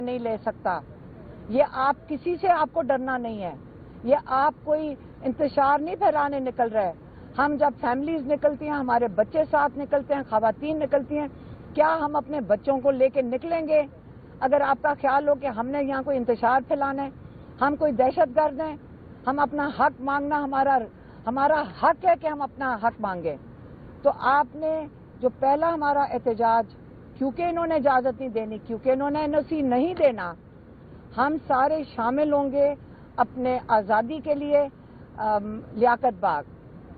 نہیں لے سکتا. یہ آپ کسی سے آپ کو ڈرنا نہیں ہے. یہ آپ کوئی انتشار نہیں پھیلانے نکل رہے. ہم جب فیملیز نکلتی ہیں، ہمارے بچے ساتھ نکلتے ہیں، خواتین نکلتی ہیں، کیا ہم اپنے بچوں کو لے کے نکلیں گے اگر آپ کا خیال ہو کہ ہم نے یہاں کوئی انتشار پھیلانا ہے، ہم کوئی دہشت گرد ہیں؟ ہم اپنا حق مانگنا ہمارا حق ہے کہ ہم اپنا حق مانگیں. تو آپ نے جو پہلا ہمارا احتجاج، کیونکہ انہوں نے اجازت نہیں دینی، کیونکہ انہوں نے NOC نہیں دینا، ہم سارے شامل ہوں گے اپنے آزادی کے لیے لیاقت باغ.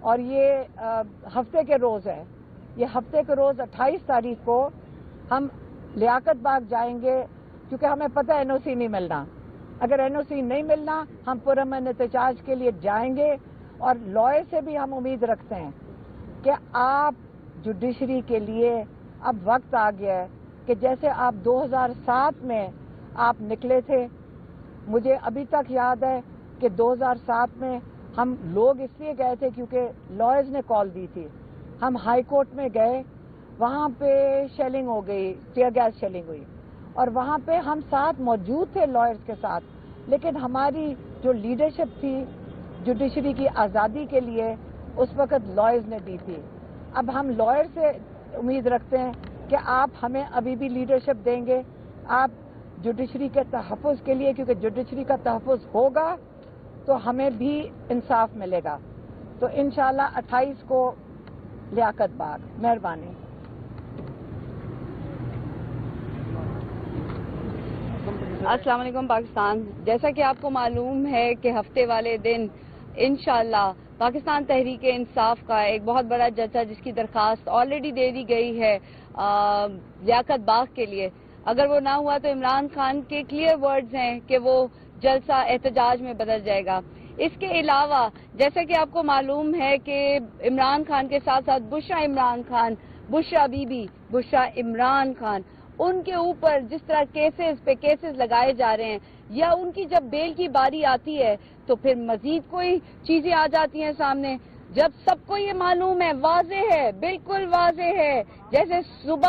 اور یہ ہفتے کے روز ہے، یہ ہفتے کے روز 28 تاریخ کو ہم لیاقت باغ جائیں گے، کیونکہ ہمیں پتہ ہے NOC نہیں ملنا. اگر NOC نہیں ملنا ہم پرامن احتجاج کے لیے جائیں گے. اور لائر سے بھی ہم امید رکھتے ہیں کہ آپ جوڈیشری کے لیے اب وقت آ گیا ہے کہ جیسے آپ 2007 میں آپ نکلے تھے. مجھے ابھی تک یاد ہے کہ 2007 میں ہم لوگ اس لیے گئے تھے کیونکہ لائرز نے کال دی تھی. ہم ہائی کورٹ میں گئے، وہاں پہ شیلنگ ہو گئی، ٹیئر گیس شیلنگ ہوئی، اور وہاں پہ ہم ساتھ موجود تھے لائرز کے ساتھ. لیکن ہماری جو لیڈرشپ تھی جوڈیشری کی آزادی کے لیے اس وقت لائرز نے دی تھی. اب ہم لائر سے امید رکھتے ہیں کہ آپ ہمیں ابھی بھی لیڈرشپ دیں گے، آپ جوڈیشری کے تحفظ کے لیے، کیونکہ جوڈیشری کا تحفظ ہوگا تو ہمیں بھی انصاف ملے گا. تو انشاءاللہ 28 کو لیاقت باغ. مہربانی. السلام علیکم پاکستان. جیسا کہ آپ کو معلوم ہے کہ ہفتے والے دن انشاءاللہ پاکستان تحریک انصاف کا ایک بہت بڑا جلسہ، جس کی درخواست آلریڈی دے دی گئی ہے لیاقت باغ کے لیے. اگر وہ نہ ہوا تو عمران خان کے کلیئر ورڈز ہیں کہ وہ جلسہ احتجاج میں بدل جائے گا. اس کے علاوہ جیسا کہ آپ کو معلوم ہے کہ عمران خان کے ساتھ ساتھ بشرا عمران خان، بشرا بی بی، بشرا عمران خان، ان کے اوپر جس طرح کیسز پہ کیسز لگائے جا رہے ہیں، یا ان کی جب بیل کی باری آتی ہے تو پھر مزید کوئی چیزیں آ جاتی ہیں سامنے. جب سب کو یہ معلوم ہے، واضح ہے، بالکل واضح ہے، جیسے صبح